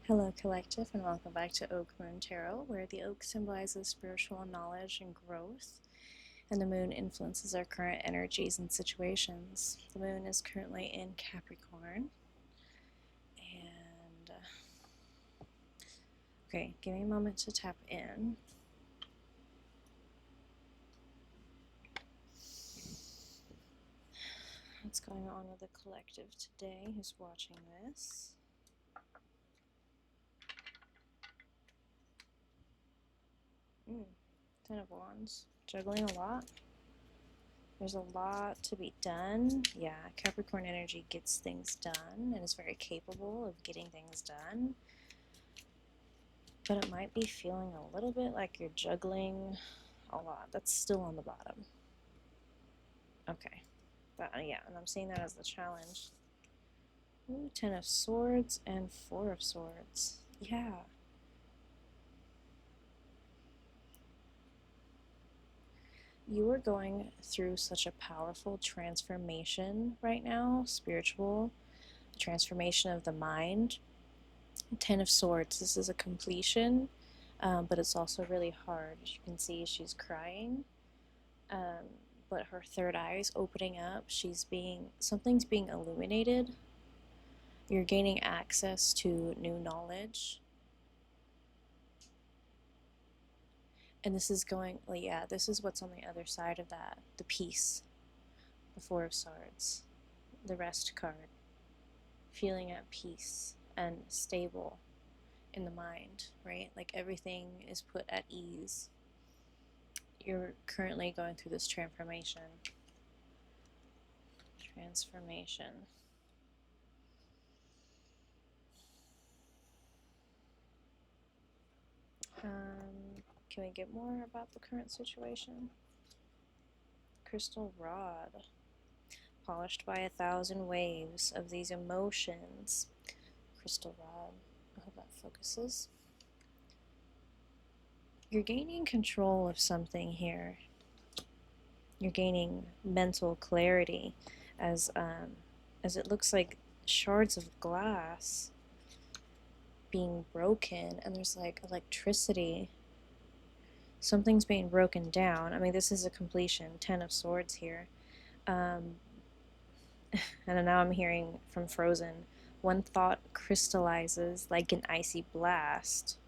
Hello, Collective, and welcome back to Oak Moon Tarot, where the oak symbolizes spiritual knowledge and growth, and the moon influences our current energies and situations. The moon is currently in Capricorn, and okay, give me a moment to tap in. What's going on with the collective today? Who's watching this? Ten of Wands. Juggling a lot. There's a lot to be done. Yeah, Capricorn energy gets things done and is very capable of getting things done. But it might be feeling a little bit like you're juggling a lot. That's still on the bottom. Okay. But yeah, and I'm seeing that as the challenge. Ooh, 10 of Swords and 4 of Swords. Yeah. You are going through such a powerful transformation right now, spiritual transformation of the mind. 10 of Swords, this is a completion, but it's also really hard. As you can see, she's crying, but her third eye is opening up. Something's being illuminated. You're gaining access to new knowledge. And this is this is what's on the other side of that. The peace, the 4 of Swords, the rest card. Feeling at peace and stable in the mind, right? Like everything is put at ease. You're currently going through this transformation. Can we get more about the current situation? Crystal rod, polished by 1,000 waves of these emotions. Crystal rod, I hope that focuses. You're gaining control of something here. You're gaining mental clarity as it looks like shards of glass being broken, and there's like electricity. Something's being broken down. I mean, this is a completion. 10 of Swords here. And now I'm hearing from Frozen, one thought crystallizes like an icy blast.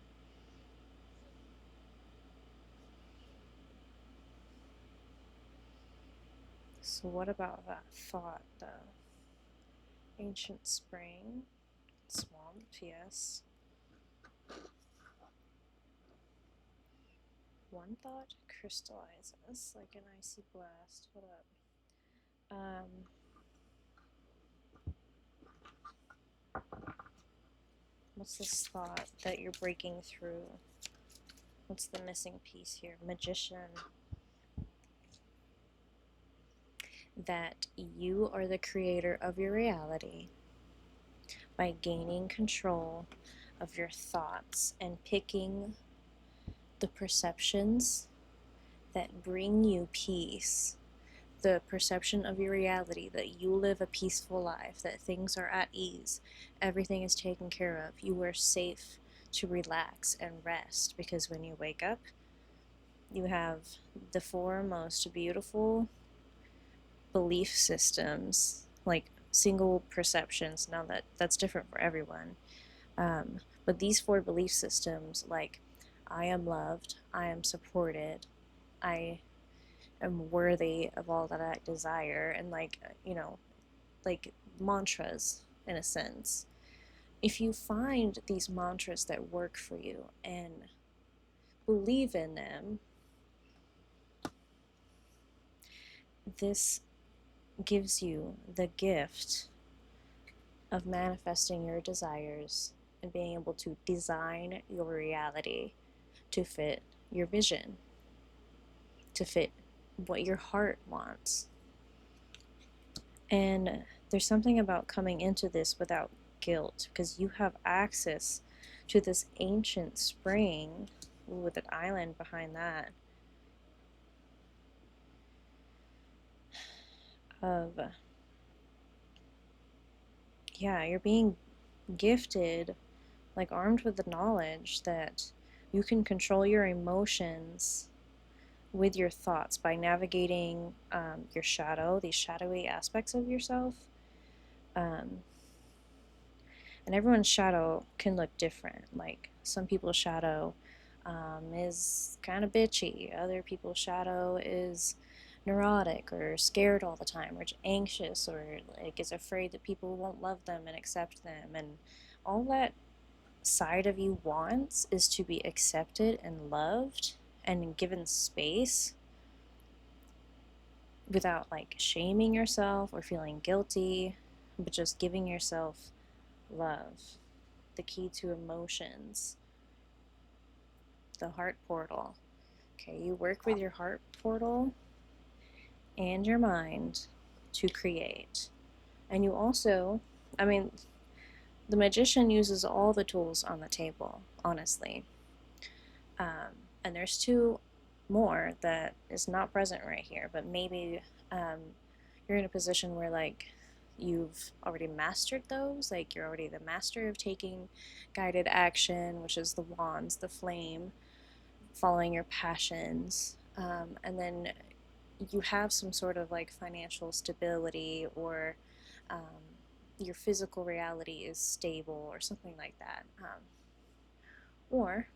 So what about that thought, though? Ancient spring, swamp, yes. One thought crystallizes like an icy blast. What up? What's this thought that you're breaking through? What's the missing piece here? Magician. That you are the creator of your reality by gaining control of your thoughts and picking the perceptions that bring you peace, the perception of your reality, that you live a peaceful life, that things are at ease, everything is taken care of, you are safe to relax and rest, because when you wake up, you have the 4 most beautiful belief systems, like single perceptions. Now that's different for everyone, but these 4 belief systems, like I am loved, I am supported, I am worthy of all that I desire, and like mantras in a sense. If you find these mantras that work for you and believe in them, this gives you the gift of manifesting your desires and being able to design your reality to fit your vision, to fit what your heart wants. And there's something about coming into this without guilt, because you have access to this ancient spring with an island behind that of, yeah, you're being gifted like armed with the knowledge that you can control your emotions with your thoughts by navigating your shadow, these shadowy aspects of yourself. Um, and everyone's shadow can look different. Like some people's shadow is kind of bitchy. Other people's shadow is neurotic or scared all the time or anxious or like is afraid that people won't love them and accept them. And all that side of you wants is to be accepted and loved and given space without like shaming yourself or feeling guilty, but just giving yourself love. The key to emotions, the heart portal. Okay, you work with your heart portal and your mind to create. And you also, I mean, the magician uses all the tools on the table, honestly. And there's two more that is not present right here, but maybe you're in a position where like you've already mastered those, like you're already the master of taking guided action, which is the wands, the flame, following your passions, and then you have some sort of like financial stability or your physical reality is stable or something like that. Or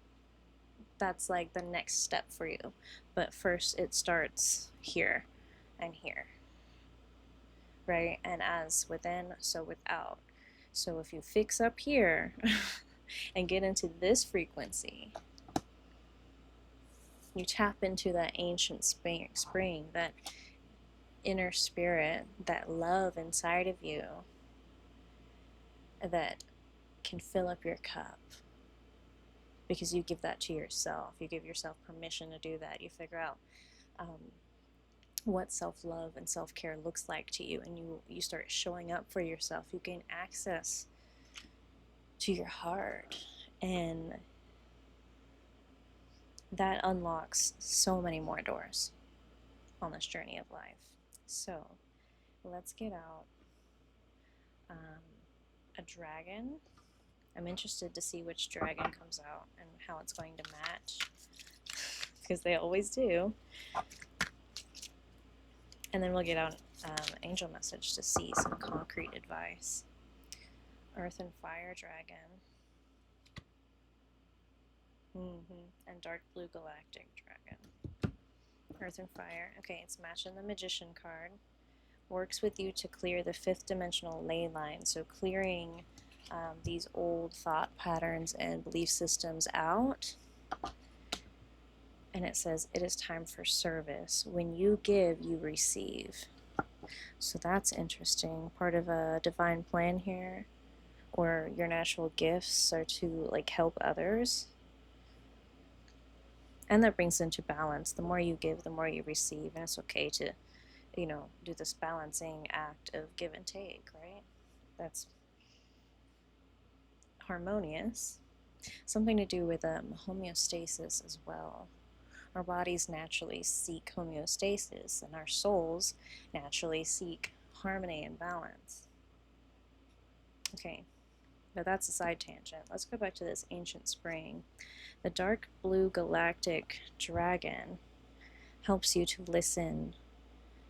that's like the next step for you. But first, it starts here and here, right? And as within, so without. So if you fix up here and get into this frequency, you tap into that ancient spring, that inner spirit, that love inside of you that can fill up your cup. Because you give that to yourself. You give yourself permission to do that. You figure out what self-love and self-care looks like to you, and you start showing up for yourself. You gain access to your heart, and that unlocks so many more doors on this journey of life. So let's get out a dragon. I'm interested to see which dragon comes out and how it's going to match, because they always do. And then we'll get out angel message to see some concrete advice. Earth and Fire Dragon. And Dark Blue Galactic Dragon. Earth and Fire. Okay, it's matching the Magician card. Works with you to clear the fifth dimensional ley line. So clearing these old thought patterns and belief systems out. And it says, it is time for service. When you give, you receive. So that's interesting. Part of a divine plan here, or your natural gifts are to like help others. And that brings into balance. The more you give, the more you receive. And it's okay to, do this balancing act of give and take, right? That's harmonious. Something to do with homeostasis as well. Our bodies naturally seek homeostasis, and our souls naturally seek harmony and balance. Okay, but that's a side tangent. Let's go back to this ancient spring. The dark blue galactic dragon helps you to listen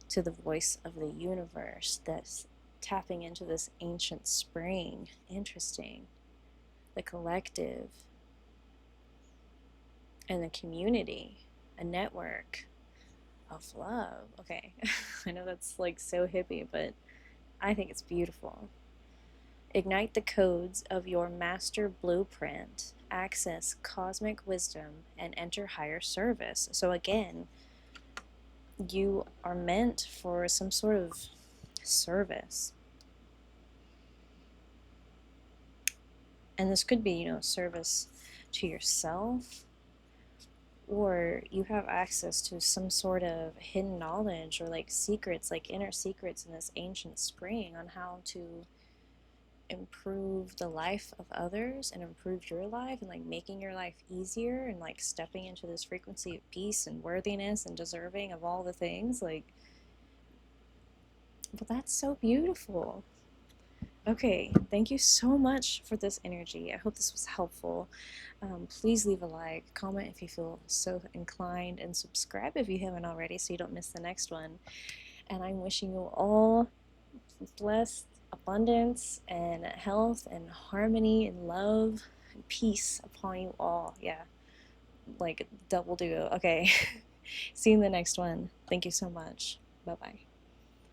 to the voice of the universe that's tapping into this ancient spring. Interesting. The collective and the community, a network of love. Okay, I know that's like so hippie, but I think it's beautiful. Ignite the codes of your master blueprint, access cosmic wisdom, and enter higher service. So again, you are meant for some sort of service. And this could be, service to yourself, or you have access to some sort of hidden knowledge or like secrets, like inner secrets in this ancient spring on how to improve the life of others and improve your life, and like making your life easier, and like stepping into this frequency of peace and worthiness and deserving of all the things. Like, well, that's so beautiful. Okay, thank you so much for this energy. I hope this was helpful. Please leave a like, comment if you feel so inclined, and subscribe if you haven't already so you don't miss the next one. And I'm wishing you all blessed abundance and health and harmony and love and peace upon you all. Yeah, like double do. Okay. See you in the next one. Thank you so much. Bye bye.